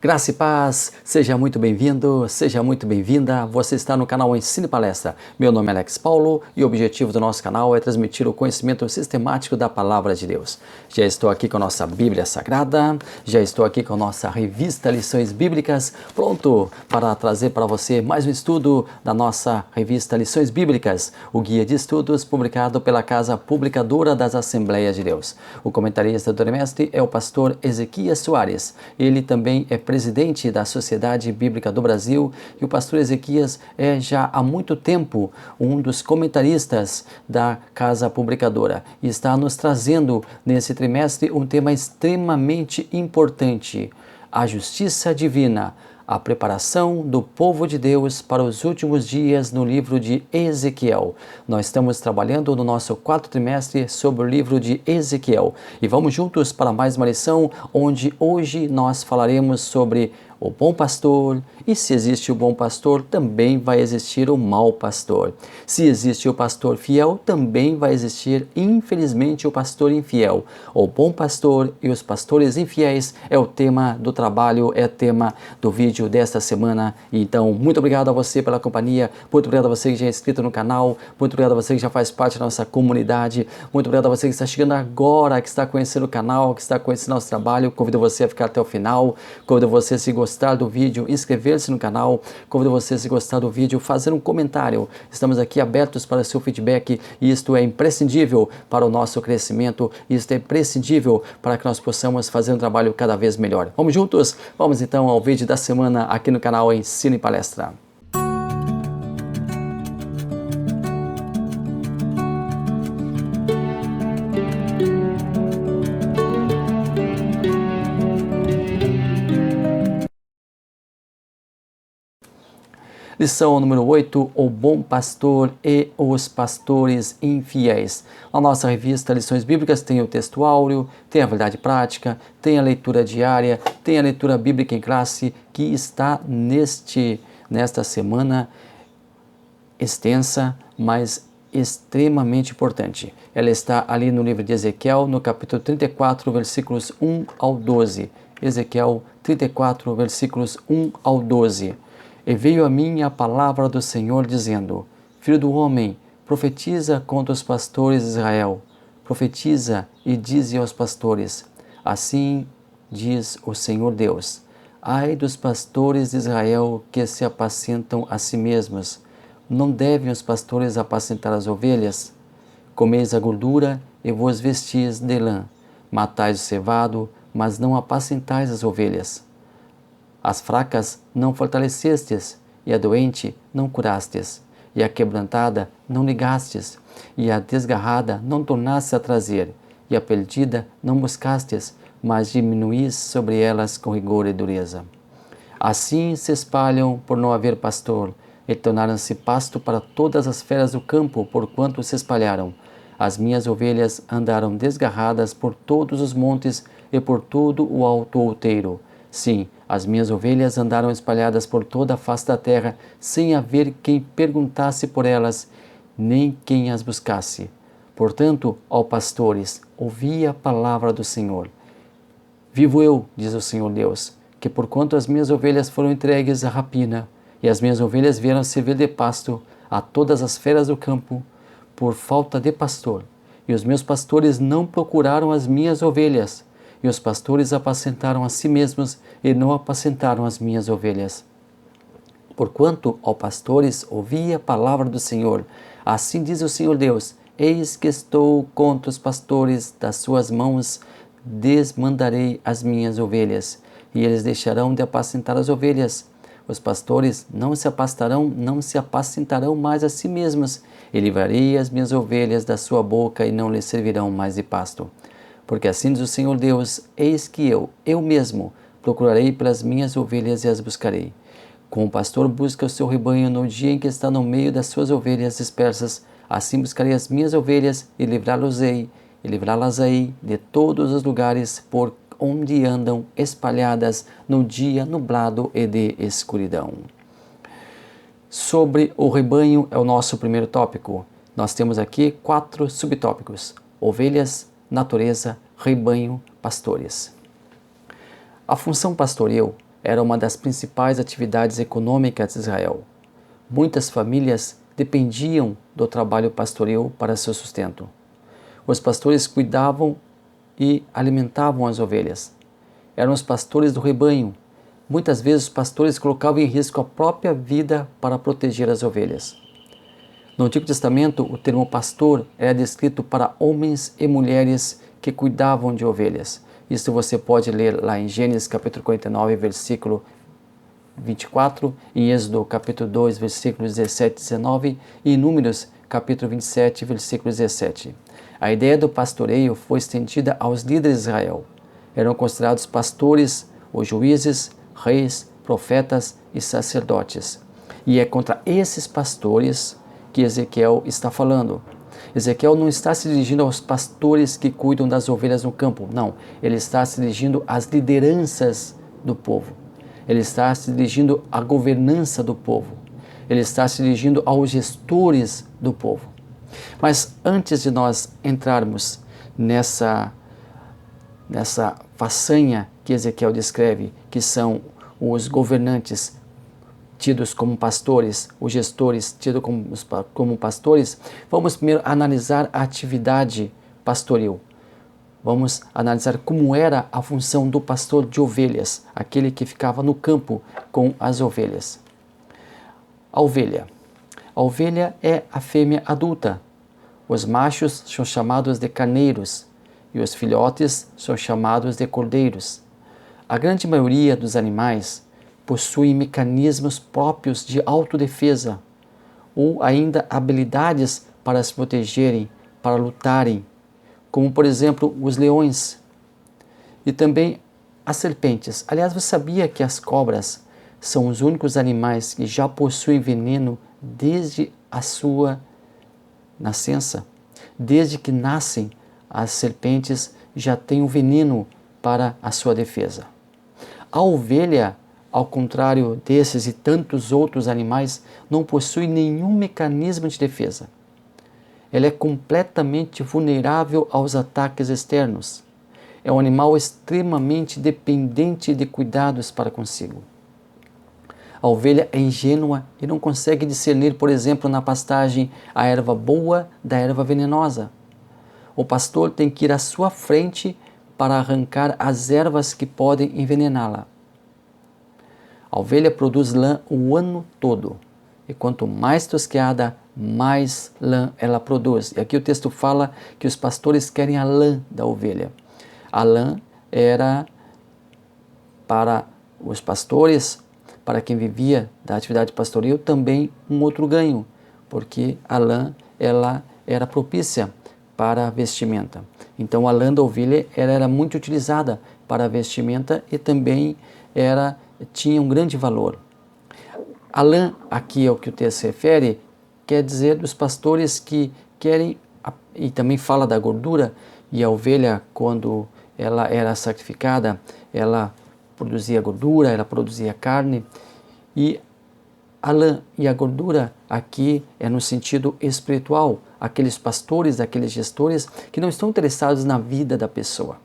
Graça e paz, seja muito bem-vindo, seja muito bem-vinda. Você está no canal Ensino e Palestra. Meu nome é Alex Paulo e o objetivo do nosso canal é transmitir o conhecimento sistemático da Palavra de Deus. Já estou aqui com a nossa Bíblia Sagrada, já estou aqui com a nossa revista Lições Bíblicas, pronto para trazer para você mais um estudo da nossa revista Lições Bíblicas, o guia de estudos publicado pela Casa Publicadora das Assembleias de Deus. O comentarista do trimestre é o pastor Ezequias Soares. Ele também é presidente da Sociedade Bíblica do Brasil, e o pastor Ezequias é já há muito tempo um dos comentaristas da Casa Publicadora e está nos trazendo nesse trimestre um tema extremamente importante: a justiça divina, a preparação do povo de Deus para os últimos dias no livro de Ezequiel. Nós estamos trabalhando no nosso quarto trimestre sobre o livro de Ezequiel e vamos juntos para mais uma lição onde hoje nós falaremos sobre o bom pastor, e se existe o bom pastor, também vai existir o mau pastor. Se existe o pastor fiel, também vai existir, infelizmente, o pastor infiel. O bom pastor e os pastores infiéis é o tema do trabalho, é o tema do vídeo desta semana. Então, muito obrigado a você pela companhia, muito obrigado a você que já é inscrito no canal, muito obrigado a você que já faz parte da nossa comunidade, muito obrigado a você que está chegando agora, que está conhecendo o canal, que está conhecendo nosso trabalho. Convido você a ficar até o final, convido você, se gostar do vídeo, inscrever-se no canal, convido você, se gostar do vídeo, fazer um comentário. Estamos aqui abertos para o seu feedback e isto é imprescindível para o nosso crescimento, isto é imprescindível para que nós possamos fazer um trabalho cada vez melhor. Vamos juntos? Vamos então ao vídeo da semana aqui no canal Ensino e Palestra. Lição número 8, o bom pastor e os pastores infiéis. Na nossa revista Lições Bíblicas tem o texto áureo, tem a verdade prática, tem a leitura diária, tem a leitura bíblica em classe, que está nesta semana extensa, mas extremamente importante. Ela está ali no livro de Ezequiel, no capítulo 34, versículos 1 ao 12. Ezequiel 34, versículos 1 ao 12. E veio a mim a palavra do Senhor, dizendo: Filho do homem, profetiza contra os pastores de Israel. Profetiza e dize aos pastores: Assim diz o Senhor Deus: Ai dos pastores de Israel que se apacentam a si mesmos. Não devem os pastores apacentar as ovelhas? Comeis a gordura e vos vestis de lã. Matais o cevado, mas não apacentais as ovelhas. As fracas não fortalecestes, e a doente não curastes, e a quebrantada não ligastes, e a desgarrada não tornastes a trazer, e a perdida não buscastes, mas diminuís sobre elas com rigor e dureza. Assim se espalham por não haver pastor, e tornaram-se pasto para todas as feras do campo, porquanto se espalharam. As minhas ovelhas andaram desgarradas por todos os montes e por todo o alto outeiro. Sim, as minhas ovelhas andaram espalhadas por toda a face da terra, sem haver quem perguntasse por elas, nem quem as buscasse. Portanto, ó pastores, ouvi a palavra do Senhor. Vivo eu, diz o Senhor Deus, que porquanto as minhas ovelhas foram entregues à rapina, e as minhas ovelhas vieram servir de pasto a todas as feras do campo, por falta de pastor, e os meus pastores não procuraram as minhas ovelhas, e os pastores apacentaram a si mesmos e não apacentaram as minhas ovelhas. Porquanto, ó pastores, ouvi a palavra do Senhor. Assim diz o Senhor Deus: Eis que estou contra os pastores, das suas mãos desmandarei as minhas ovelhas, e eles deixarão de apacentar as ovelhas. Os pastores não se apacentarão mais a si mesmos, e livrarei as minhas ovelhas da sua boca, e não lhes servirão mais de pasto. Porque assim diz o Senhor Deus: Eis que eu mesmo, procurarei pelas minhas ovelhas e as buscarei. Como o pastor busca o seu rebanho no dia em que está no meio das suas ovelhas dispersas, assim buscarei as minhas ovelhas e livrá-las-ei de todos os lugares por onde andam espalhadas no dia nublado e de escuridão. Sobre o rebanho é o nosso primeiro tópico. Nós temos aqui 4 subtópicos: ovelhas, natureza, rebanho, pastores. A função pastoril era uma das principais atividades econômicas de Israel. Muitas famílias dependiam do trabalho pastoril para seu sustento. Os pastores cuidavam e alimentavam as ovelhas. Eram os pastores do rebanho. Muitas vezes os pastores colocavam em risco a própria vida para proteger as ovelhas. No Antigo Testamento, o termo pastor era descrito para homens e mulheres que cuidavam de ovelhas. Isso você pode ler lá em Gênesis capítulo 49, versículo 24, em Êxodo capítulo 2, versículos 17 e 19 e em Números capítulo 27, versículo 17. A ideia do pastoreio foi estendida aos líderes de Israel. Eram considerados pastores os juízes, reis, profetas e sacerdotes. E é contra esses pastores que Ezequiel está falando. Ezequiel não está se dirigindo aos pastores que cuidam das ovelhas no campo, não. Ele está se dirigindo às lideranças do povo. Ele está se dirigindo à governança do povo. Ele está se dirigindo aos gestores do povo. Mas antes de nós entrarmos nessa façanha que Ezequiel descreve, que são os governantes tidos como pastores, os gestores tidos como pastores, vamos primeiro analisar a atividade pastoril. Vamos analisar como era a função do pastor de ovelhas, aquele que ficava no campo com as ovelhas. A ovelha é a fêmea adulta. Os machos são chamados de carneiros e os filhotes são chamados de cordeiros. A grande maioria dos animais possuem mecanismos próprios de autodefesa ou ainda habilidades para se protegerem, para lutarem, como por exemplo os leões e também as serpentes. Aliás, você sabia que as cobras são os únicos animais que já possuem veneno desde a sua nascença? Desde que nascem, as serpentes já têm o veneno para a sua defesa. A ovelha, ao contrário desses e tantos outros animais, não possui nenhum mecanismo de defesa. Ela é completamente vulnerável aos ataques externos. É um animal extremamente dependente de cuidados para consigo. A ovelha é ingênua e não consegue discernir, por exemplo, na pastagem, a erva boa da erva venenosa. O pastor tem que ir à sua frente para arrancar as ervas que podem envenená-la. A ovelha produz lã o ano todo, e quanto mais tosqueada, mais lã ela produz. E aqui o texto fala que os pastores querem a lã da ovelha. A lã era para os pastores, para quem vivia da atividade pastoril, também um outro ganho, porque a lã ela era propícia para a vestimenta. Então a lã da ovelha era muito utilizada para a vestimenta e também tinha um grande valor. A lã, aqui é o que o texto se refere, quer dizer dos pastores que querem, e também fala da gordura, e a ovelha, quando ela era sacrificada, ela produzia gordura, ela produzia carne, e a lã e a gordura aqui é no sentido espiritual, aqueles pastores, aqueles gestores que não estão interessados na vida da pessoa,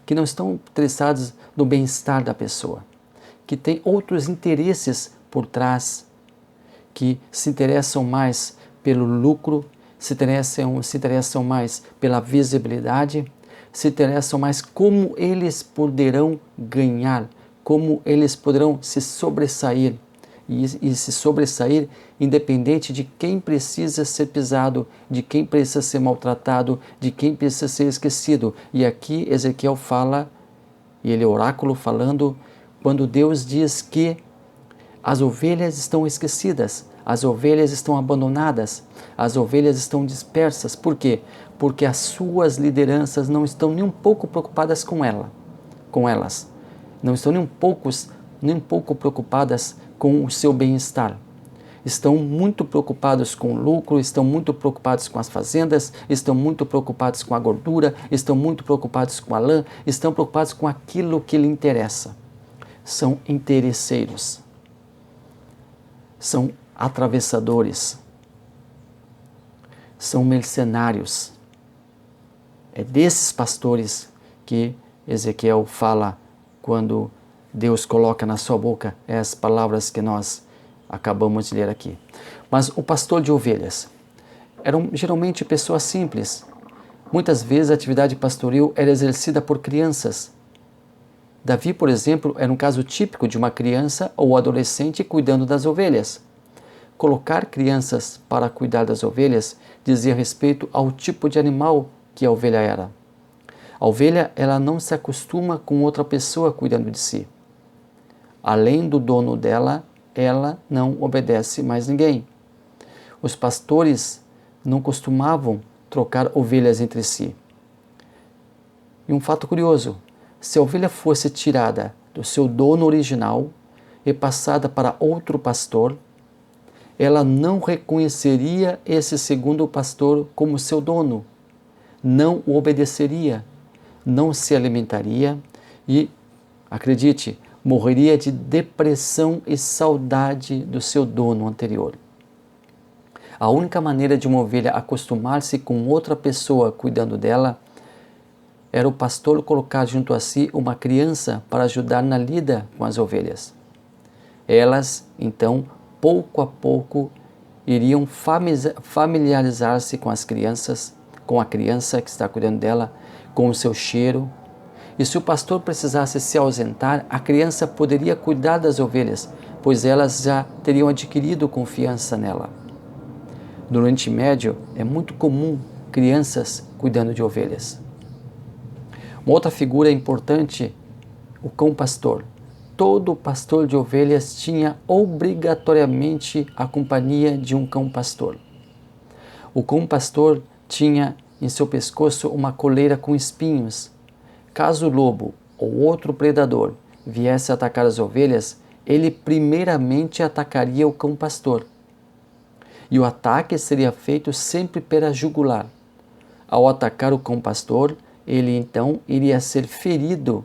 que não estão interessados no bem-estar da pessoa, que têm outros interesses por trás, que se interessam mais pelo lucro, se interessam mais pela visibilidade, se interessam mais como eles poderão ganhar, como eles poderão se sobressair, e se sobressair independente de quem precisa ser pisado, de quem precisa ser maltratado, de quem precisa ser esquecido. E aqui Ezequiel fala, e ele é oráculo falando, quando Deus diz que as ovelhas estão esquecidas, as ovelhas estão abandonadas, as ovelhas estão dispersas. Por quê? Porque as suas lideranças não estão nem um pouco preocupadas com elas. Não estão nem um pouco preocupadas com o seu bem-estar. Estão muito preocupados com o lucro, estão muito preocupados com as fazendas, estão muito preocupados com a gordura, estão muito preocupados com a lã, estão preocupados com aquilo que lhe interessa. São interesseiros. São atravessadores. São mercenários. É desses pastores que Ezequiel fala quando Deus coloca na sua boca as palavras que nós acabamos de ler aqui. Mas o pastor de ovelhas eram geralmente pessoas simples. Muitas vezes a atividade pastoril era exercida por crianças. Davi, por exemplo, era um caso típico de uma criança ou adolescente cuidando das ovelhas. Colocar crianças para cuidar das ovelhas dizia respeito ao tipo de animal que a ovelha era. A ovelha, ela não se acostuma com outra pessoa cuidando de si. Além do dono dela, ela não obedece mais ninguém. Os pastores não costumavam trocar ovelhas entre si. E um fato curioso, se a ovelha fosse tirada do seu dono original e passada para outro pastor, ela não reconheceria esse segundo pastor como seu dono, não o obedeceria, não se alimentaria e, acredite, morreria de depressão e saudade do seu dono anterior. A única maneira de uma ovelha acostumar-se com outra pessoa cuidando dela era o pastor colocar junto a si uma criança para ajudar na lida com as ovelhas. Elas, então, pouco a pouco, iriam familiarizar-se com as crianças, com a criança que está cuidando dela, com o seu cheiro. E se o pastor precisasse se ausentar, a criança poderia cuidar das ovelhas, pois elas já teriam adquirido confiança nela. No Oriente Médio, é muito comum crianças cuidando de ovelhas. Uma outra figura importante, o cão pastor. Todo pastor de ovelhas tinha obrigatoriamente a companhia de um cão pastor. O cão pastor tinha em seu pescoço uma coleira com espinhos. Caso o lobo ou outro predador viesse atacar as ovelhas, ele primeiramente atacaria o cão pastor. E o ataque seria feito sempre pela jugular. Ao atacar o cão pastor, ele então iria ser ferido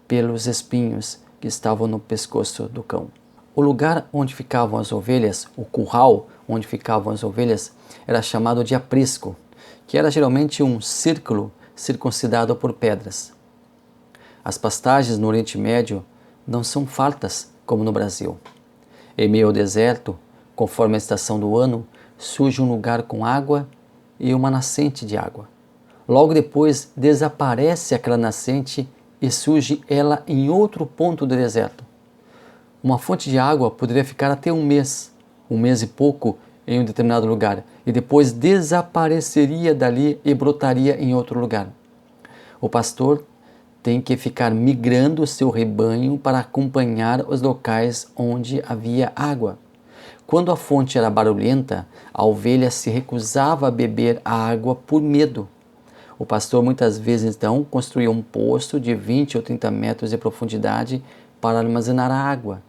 pelos espinhos que estavam no pescoço do cão. O lugar onde ficavam as ovelhas, o curral onde ficavam as ovelhas, era chamado de aprisco, que era geralmente um círculo circuncidado por pedras. As pastagens no Oriente Médio não são fartas como no Brasil. Em meio ao deserto, conforme a estação do ano, surge um lugar com água e uma nascente de água. Logo depois desaparece aquela nascente e surge ela em outro ponto do deserto. Uma fonte de água poderia ficar até um mês e pouco em um determinado lugar, e depois desapareceria dali e brotaria em outro lugar. O pastor tem que ficar migrando o seu rebanho para acompanhar os locais onde havia água. Quando a fonte era barulhenta, a ovelha se recusava a beber a água por medo. O pastor muitas vezes então construía um poço de 20 ou 30 metros de profundidade para armazenar a água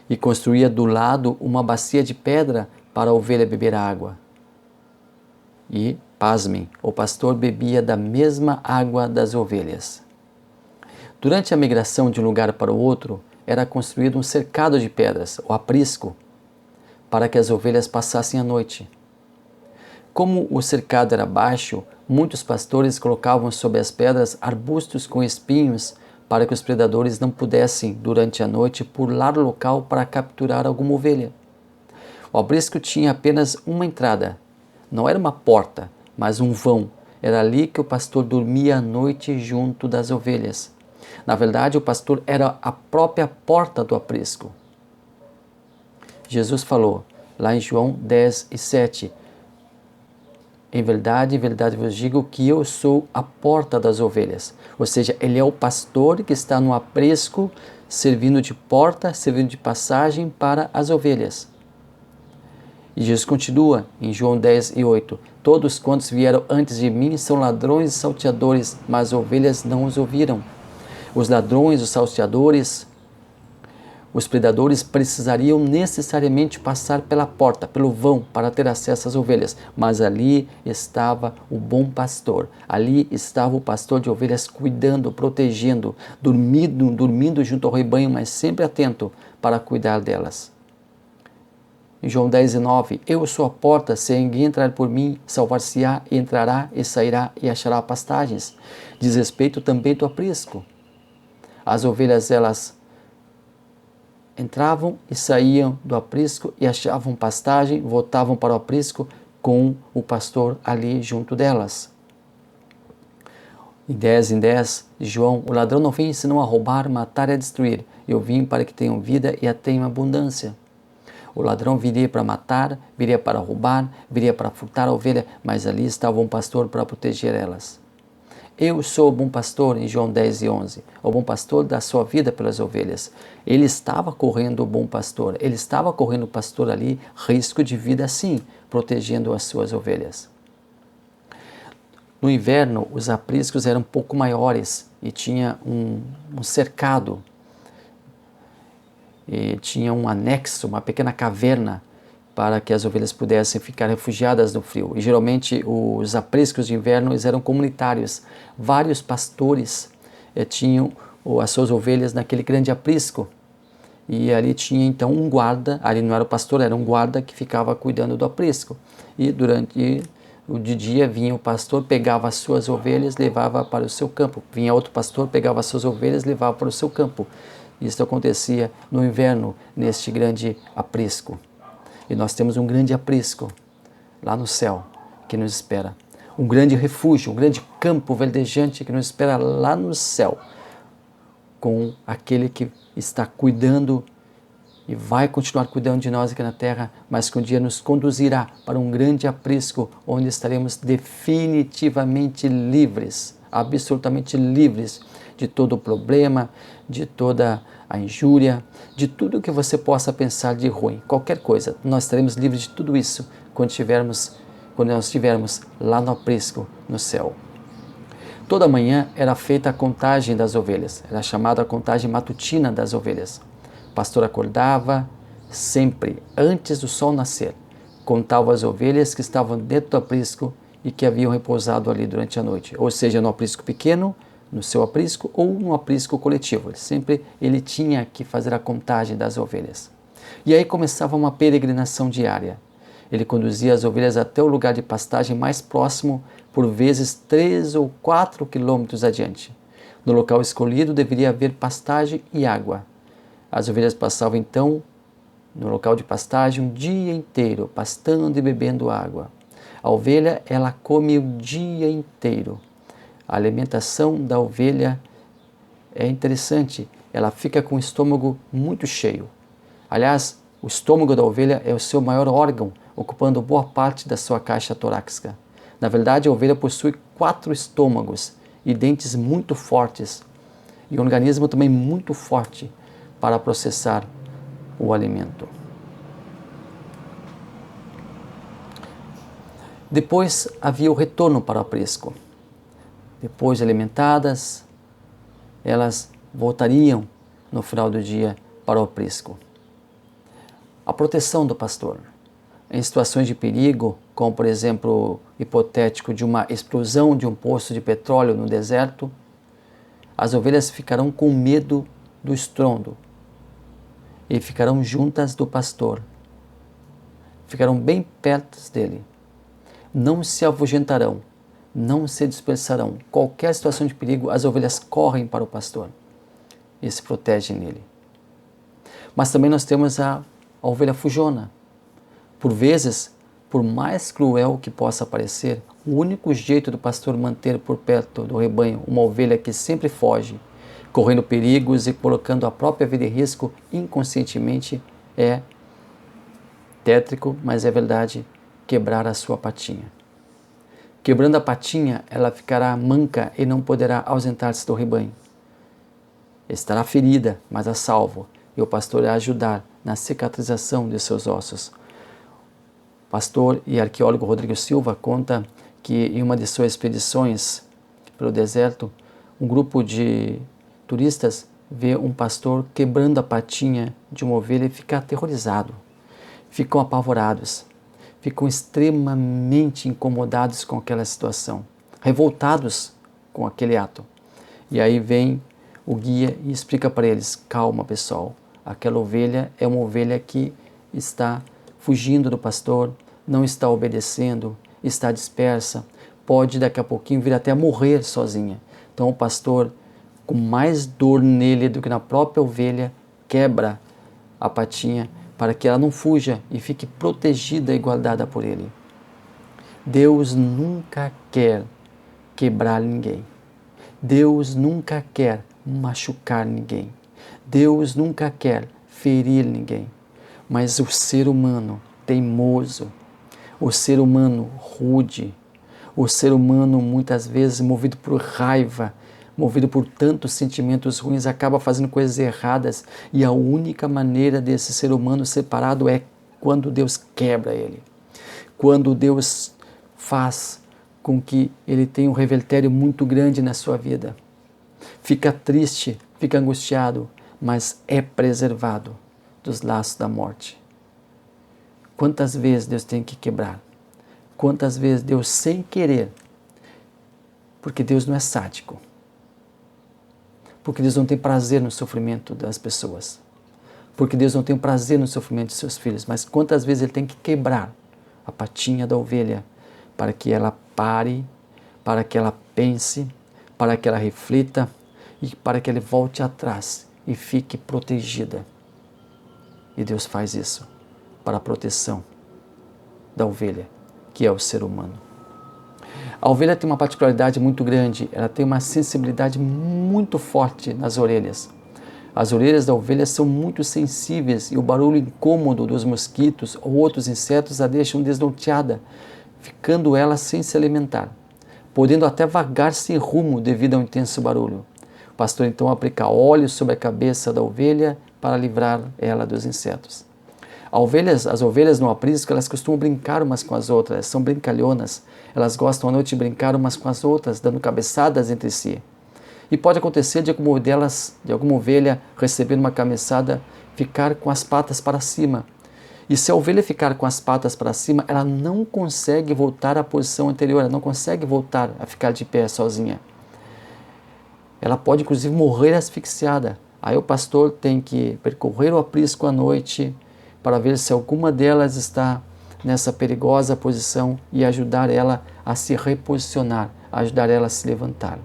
e construía do lado uma bacia de pedra para a ovelha beber a água. E, pasmem, o pastor bebia da mesma água das ovelhas. Durante a migração de um lugar para o outro, era construído um cercado de pedras, o aprisco, para que as ovelhas passassem a noite. Como o cercado era baixo, muitos pastores colocavam sobre as pedras arbustos com espinhos para que os predadores não pudessem, durante a noite, pular o local para capturar alguma ovelha. O aprisco tinha apenas uma entrada. Não era uma porta, mas um vão. Era ali que o pastor dormia à noite junto das ovelhas. Na verdade, o pastor era a própria porta do aprisco. Jesus falou, lá em João 10:7, em verdade vos digo que eu sou a porta das ovelhas. Ou seja, ele é o pastor que está no aprisco, servindo de porta, servindo de passagem para as ovelhas. E Jesus continua em João 10:8, todos quantos vieram antes de mim são ladrões e salteadores, mas ovelhas não os ouviram. Os ladrões, os salteadores, os predadores precisariam necessariamente passar pela porta, pelo vão, para ter acesso às ovelhas. Mas ali estava o bom pastor. Ali estava o pastor de ovelhas cuidando, protegendo, dormindo junto ao rebanho, mas sempre atento para cuidar delas. Em João 10:9, eu sou a porta, se alguém entrar por mim, salvar-se-á, entrará e sairá e achará pastagens. Diz respeito também do aprisco. As ovelhas, elas entravam e saíam do aprisco e achavam pastagem, voltavam para o aprisco com o pastor ali junto delas. Em 10 de João, o ladrão não vem senão a roubar, matar e a destruir. Eu vim para que tenham vida e a tenham abundância. O ladrão viria para matar, viria para roubar, viria para furtar a ovelha, mas ali estava um pastor para proteger elas. Eu sou o bom pastor, em João 10:11. O bom pastor dá sua vida pelas ovelhas. Ele estava correndo o bom pastor. Ele estava correndo o pastor ali, risco de vida sim, protegendo as suas ovelhas. No inverno, os apriscos eram um pouco maiores e tinha um cercado. E tinha um anexo, uma pequena caverna para que as ovelhas pudessem ficar refugiadas no frio. E geralmente os apriscos de inverno eles eram comunitários. Vários pastores tinham as suas ovelhas naquele grande aprisco. E ali tinha então um guarda, ali não era o pastor, era um guarda que ficava cuidando do aprisco. E durante o dia vinha o pastor, pegava as suas ovelhas, levava para o seu campo. Vinha outro pastor, pegava as suas ovelhas, levava para o seu campo. Isso acontecia no inverno, neste grande aprisco. E nós temos um grande aprisco lá no céu que nos espera. Um grande refúgio, um grande campo verdejante que nos espera lá no céu, com aquele que está cuidando e vai continuar cuidando de nós aqui na terra, mas que um dia nos conduzirá para um grande aprisco onde estaremos definitivamente livres, absolutamente livres de todo o problema, de toda a injúria, de tudo que você possa pensar de ruim, qualquer coisa. Nós estaremos livres de tudo isso quando nós estivermos lá no aprisco, no céu. Toda manhã era feita a contagem das ovelhas, era chamada a contagem matutina das ovelhas. O pastor acordava sempre, antes do sol nascer, contava as ovelhas que estavam dentro do aprisco e que haviam repousado ali durante a noite, ou seja, no aprisco pequeno, no seu aprisco ou no aprisco coletivo. Sempre ele tinha que fazer a contagem das ovelhas. E aí começava uma peregrinação diária. Ele conduzia as ovelhas até o lugar de pastagem mais próximo, por vezes 3 ou 4 quilômetros adiante. No local escolhido deveria haver pastagem e água. As ovelhas passavam então no local de pastagem um dia inteiro, pastando e bebendo água. A ovelha, ela come o dia inteiro. A alimentação da ovelha é interessante, ela fica com o estômago muito cheio. Aliás, o estômago da ovelha é o seu maior órgão, ocupando boa parte da sua caixa torácica. Na verdade, a ovelha possui 4 estômagos e dentes muito fortes, e um organismo também muito forte para processar o alimento. Depois havia o retorno para o aprisco. Depois de alimentadas, elas voltariam no final do dia para o aprisco. A proteção do pastor. Em situações de perigo, como por exemplo, hipotético de uma explosão de um poço de petróleo no deserto, as ovelhas ficarão com medo do estrondo e ficarão juntas do pastor. Ficarão bem perto dele. Não se afugentarão. Não se dispersarão. Qualquer situação de perigo, as ovelhas correm para o pastor e se protegem nele. Mas também nós temos a ovelha fujona. Por vezes, por mais cruel que possa parecer, o único jeito do pastor manter por perto do rebanho uma ovelha que sempre foge, correndo perigos e colocando a própria vida em risco inconscientemente, é tétrico, mas é verdade, quebrar a sua patinha. Quebrando a patinha, ela ficará manca e não poderá ausentar-se do rebanho. Estará ferida, mas a salvo, e o pastor irá ajudar na cicatrização de seus ossos. O pastor e arqueólogo Rodrigo Silva conta que em uma de suas expedições pelo deserto, um grupo de turistas vê um pastor quebrando a patinha de uma ovelha e fica aterrorizado. Ficam apavorados. Ficam extremamente incomodados com aquela situação, revoltados com aquele ato. E aí vem o guia e explica para eles: calma pessoal, aquela ovelha é uma ovelha que está fugindo do pastor, não está obedecendo, está dispersa, pode daqui a pouquinho vir até a morrer sozinha. Então o pastor com mais dor nele do que na própria ovelha, quebra a patinha para que ela não fuja e fique protegida e guardada por ele. Deus nunca quer quebrar ninguém. Deus nunca quer machucar ninguém. Deus nunca quer ferir ninguém. Mas o ser humano teimoso, o ser humano rude, o ser humano muitas vezes movido por raiva, movido por tantos sentimentos ruins, acaba fazendo coisas erradas, e a única maneira desse ser humano separado é quando Deus quebra ele. Quando Deus faz com que ele tenha um revertério muito grande na sua vida. Fica triste, fica angustiado, mas é preservado dos laços da morte. Quantas vezes Deus tem que quebrar? Quantas vezes Deus, sem querer, porque Deus não é sádico, porque Deus não tem prazer no sofrimento das pessoas, porque Deus não tem prazer no sofrimento de seus filhos, mas quantas vezes Ele tem que quebrar a patinha da ovelha para que ela pare, para que ela pense, para que ela reflita e para que ela volte atrás e fique protegida. E Deus faz isso para a proteção da ovelha, que é o ser humano. A ovelha tem uma particularidade muito grande, ela tem uma sensibilidade muito forte nas orelhas. As orelhas da ovelha são muito sensíveis e o barulho incômodo dos mosquitos ou outros insetos a deixam desnorteada, ficando ela sem se alimentar, podendo até vagar sem rumo devido ao intenso barulho. O pastor então aplica óleo sobre a cabeça da ovelha para livrar ela dos insetos. As ovelhas no aprisco, elas costumam brincar umas com as outras, são brincalhonas. Elas gostam à noite de brincar umas com as outras, dando cabeçadas entre si. E pode acontecer de alguma ovelha recebendo uma cabeçada, ficar com as patas para cima. E se a ovelha ficar com as patas para cima, ela não consegue voltar à posição anterior, ela não consegue voltar a ficar de pé sozinha. Ela pode inclusive morrer asfixiada. Aí o pastor tem que percorrer o aprisco à noite para ver se alguma delas está nessa perigosa posição e ajudar ela a se reposicionar, ajudar ela a se levantar.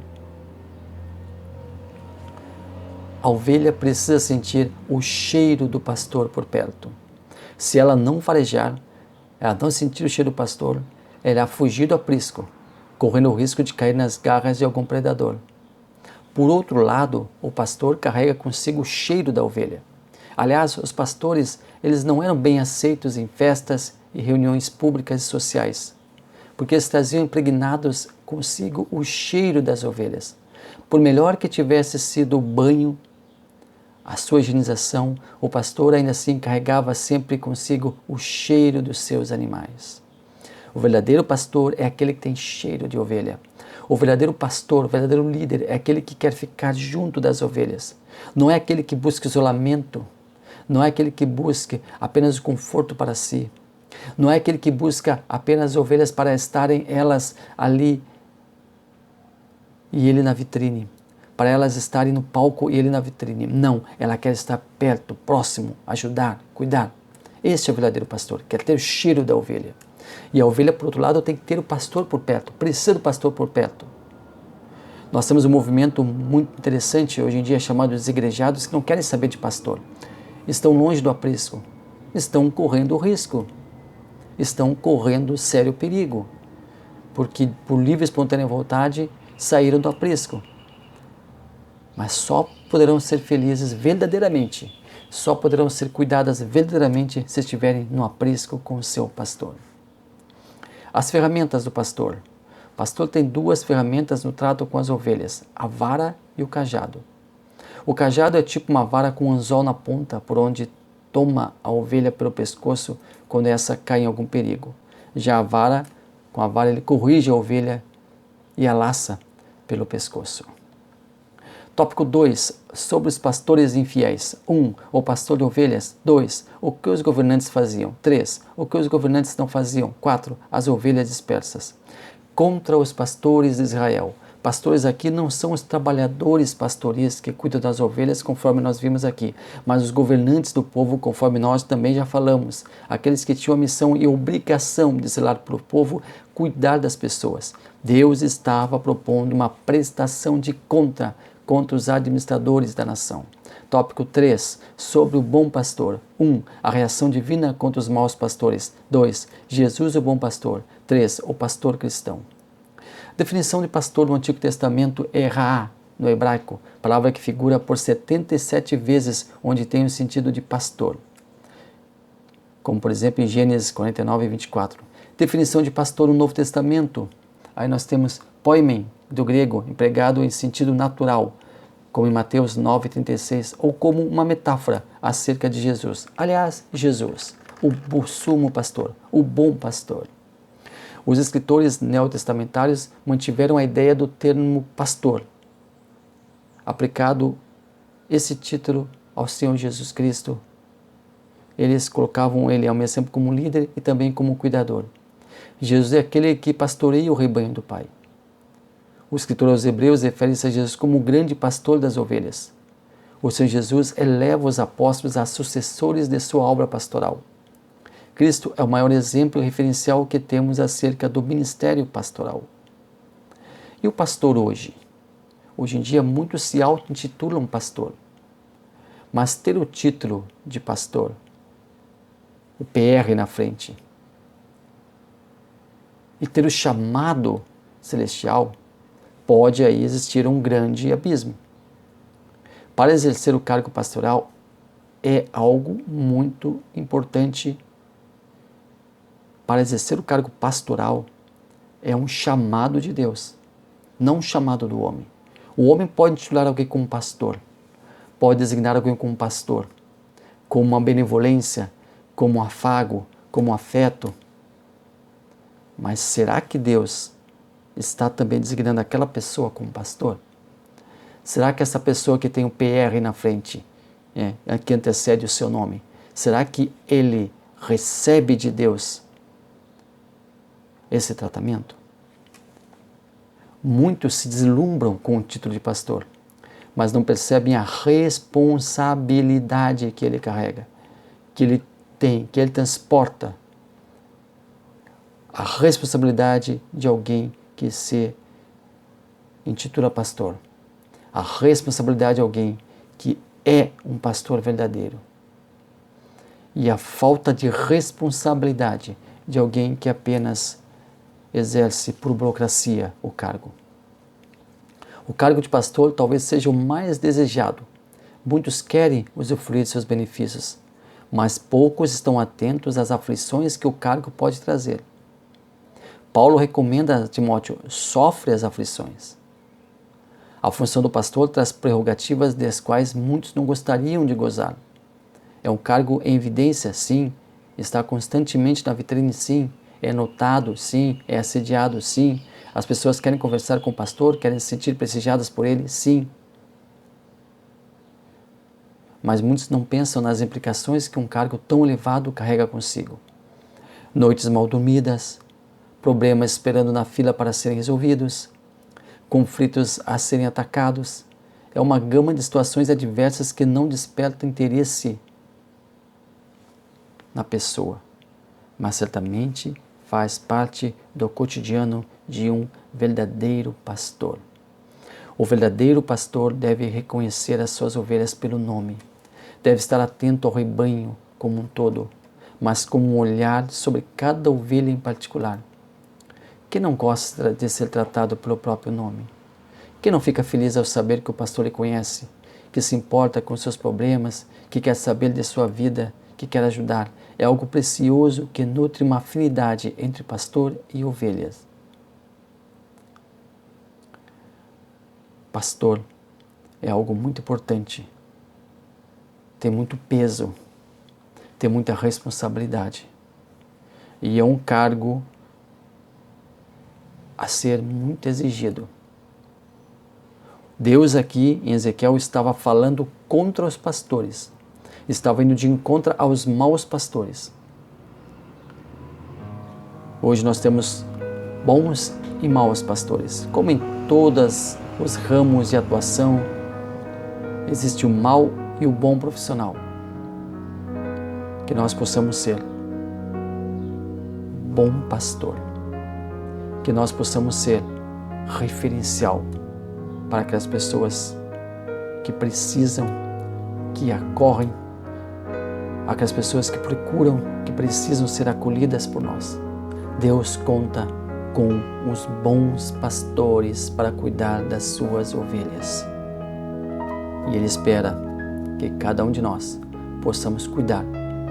A ovelha precisa sentir o cheiro do pastor por perto. Se ela não farejar, ela não sentir o cheiro do pastor, ela irá fugir do aprisco, correndo o risco de cair nas garras de algum predador. Por outro lado, o pastor carrega consigo o cheiro da ovelha. Aliás, os pastores, eles não eram bem aceitos em festas e reuniões públicas e sociais, porque eles traziam impregnados consigo o cheiro das ovelhas. Por melhor que tivesse sido o banho, a sua higienização, o pastor ainda assim carregava sempre consigo o cheiro dos seus animais. O verdadeiro pastor é aquele que tem cheiro de ovelha. O verdadeiro pastor, o verdadeiro líder é aquele que quer ficar junto das ovelhas. Não é aquele que busca isolamento. Não é aquele que busca apenas o conforto para si. Não é aquele que busca apenas ovelhas para estarem elas ali e ele na vitrine. Para elas estarem no palco e ele na vitrine. Não, ela quer estar perto, próximo, ajudar, cuidar. Esse é o verdadeiro pastor, quer ter o cheiro da ovelha. E a ovelha, por outro lado, tem que ter o pastor por perto, precisa do pastor por perto. Nós temos um movimento muito interessante hoje em dia chamado desigrejados que não querem saber de pastor. Estão longe do aprisco, estão correndo risco, estão correndo sério perigo, porque por livre e espontânea vontade saíram do aprisco. Mas só poderão ser felizes verdadeiramente, só poderão ser cuidadas verdadeiramente se estiverem no aprisco com o seu pastor. As ferramentas do pastor. O pastor tem duas ferramentas no trato com as ovelhas, a vara e o cajado. O cajado é tipo uma vara com um anzol na ponta, por onde toma a ovelha pelo pescoço quando essa cai em algum perigo. Já com a vara ele corrige a ovelha e a laça pelo pescoço. Tópico 2. Sobre os pastores infiéis. 1. O pastor de ovelhas. 2. O que os governantes faziam. 3. O que os governantes não faziam. 4. As ovelhas dispersas. Contra os pastores de Israel. Pastores aqui não são os trabalhadores pastoris que cuidam das ovelhas, conforme nós vimos aqui, mas os governantes do povo, conforme nós também já falamos, aqueles que tinham a missão e obrigação de zelar para o povo, cuidar das pessoas. Deus estava propondo uma prestação de conta contra os administradores da nação. Tópico 3. Sobre o bom pastor. 1. A reação divina contra os maus pastores. 2. Jesus o bom pastor. 3. O pastor cristão. A definição de pastor no Antigo Testamento é Raá, no hebraico, palavra que figura por 77 vezes onde tem o sentido de pastor. Como, por exemplo, em Gênesis 49, 24. Definição de pastor no Novo Testamento. Aí nós temos poimen, do grego, empregado em sentido natural, como em Mateus 9,36, ou como uma metáfora acerca de Jesus. Aliás, Jesus, o sumo pastor, o bom pastor. Os escritores neotestamentários mantiveram a ideia do termo pastor, aplicado esse título ao Senhor Jesus Cristo. Eles colocavam ele ao mesmo tempo como líder e também como cuidador. Jesus é aquele que pastoreia o rebanho do Pai. O escritor aos Hebreus refere-se a Jesus como o grande pastor das ovelhas. O Senhor Jesus eleva os apóstolos a sucessores de sua obra pastoral. Cristo é o maior exemplo e referencial que temos acerca do ministério pastoral. E o pastor hoje? Hoje em dia, muitos se auto-intitulam pastor. Mas ter o título de pastor, o PR na frente, e ter o chamado celestial, pode aí existir um grande abismo. Para exercer o cargo pastoral é algo muito importante. Para exercer o cargo pastoral é um chamado de Deus, não um chamado do homem. O homem pode titular alguém como pastor, pode designar alguém como pastor, como uma benevolência, como um afago, como um afeto. Mas será que Deus está também designando aquela pessoa como pastor? Será que essa pessoa que tem o PR na frente, que antecede o seu nome, será que ele recebe de Deus esse tratamento? Muitos se deslumbram com o título de pastor, mas não percebem a responsabilidade que ele carrega, que ele tem, que ele transporta. A responsabilidade de alguém que se intitula pastor. A responsabilidade de alguém que é um pastor verdadeiro. E a falta de responsabilidade de alguém que apenas exerce por burocracia o cargo. O cargo de pastor talvez seja o mais desejado. Muitos querem usufruir de seus benefícios, mas poucos estão atentos às aflições que o cargo pode trazer. Paulo recomenda a Timóteo: sofre as aflições. A função do pastor traz prerrogativas das quais muitos não gostariam de gozar. É um cargo em evidência, sim. Está constantemente na vitrine, sim. É notado, sim. É assediado, sim. As pessoas querem conversar com o pastor, querem se sentir prestigiadas por ele, sim. Mas muitos não pensam nas implicações que um cargo tão elevado carrega consigo. Noites mal dormidas, problemas esperando na fila para serem resolvidos, conflitos a serem atacados. É uma gama de situações adversas que não despertam interesse na pessoa, mas certamente faz parte do cotidiano de um verdadeiro pastor. O verdadeiro pastor deve reconhecer as suas ovelhas pelo nome, deve estar atento ao rebanho como um todo, mas com um olhar sobre cada ovelha em particular. Quem não gosta de ser tratado pelo próprio nome? Quem não fica feliz ao saber que o pastor lhe conhece, que se importa com seus problemas, que quer saber de sua vida, que quer ajudar? É algo precioso que nutre uma afinidade entre pastor e ovelhas. Pastor é algo muito importante, tem muito peso, tem muita responsabilidade e é um cargo a ser muito exigido. Deus aqui em Ezequiel estava falando contra os pastores, estava indo de encontro aos maus pastores. Hoje nós temos bons e maus pastores. Como em todos os ramos de atuação, existe o mau e o bom profissional. Que nós possamos ser bom pastor. Que nós possamos ser referencial para que as pessoas que precisam, que acorrem, aquelas pessoas que procuram, que precisam ser acolhidas por nós. Deus conta com os bons pastores para cuidar das suas ovelhas. E Ele espera que cada um de nós possamos cuidar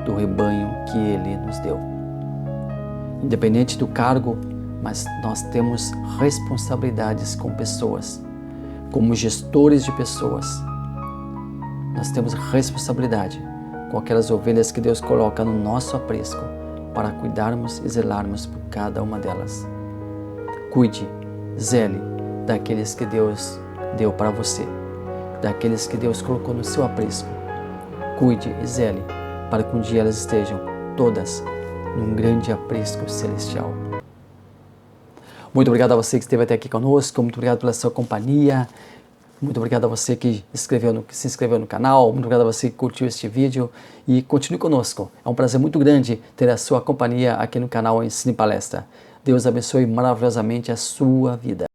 do rebanho que Ele nos deu. Independente do cargo, mas nós temos responsabilidades com pessoas. Como gestores de pessoas, nós temos responsabilidade com aquelas ovelhas que Deus coloca no nosso aprisco para cuidarmos e zelarmos por cada uma delas. Cuide, zele daqueles que Deus deu para você, daqueles que Deus colocou no seu aprisco. Cuide e zele para que um dia elas estejam todas num grande aprisco celestial. Muito obrigado a você que esteve até aqui conosco, muito obrigado pela sua companhia, muito obrigado a você que se inscreveu no canal, muito obrigado a você que curtiu este vídeo e continue conosco. É um prazer muito grande ter a sua companhia aqui no canal Ensine Palestra. Deus abençoe maravilhosamente a sua vida.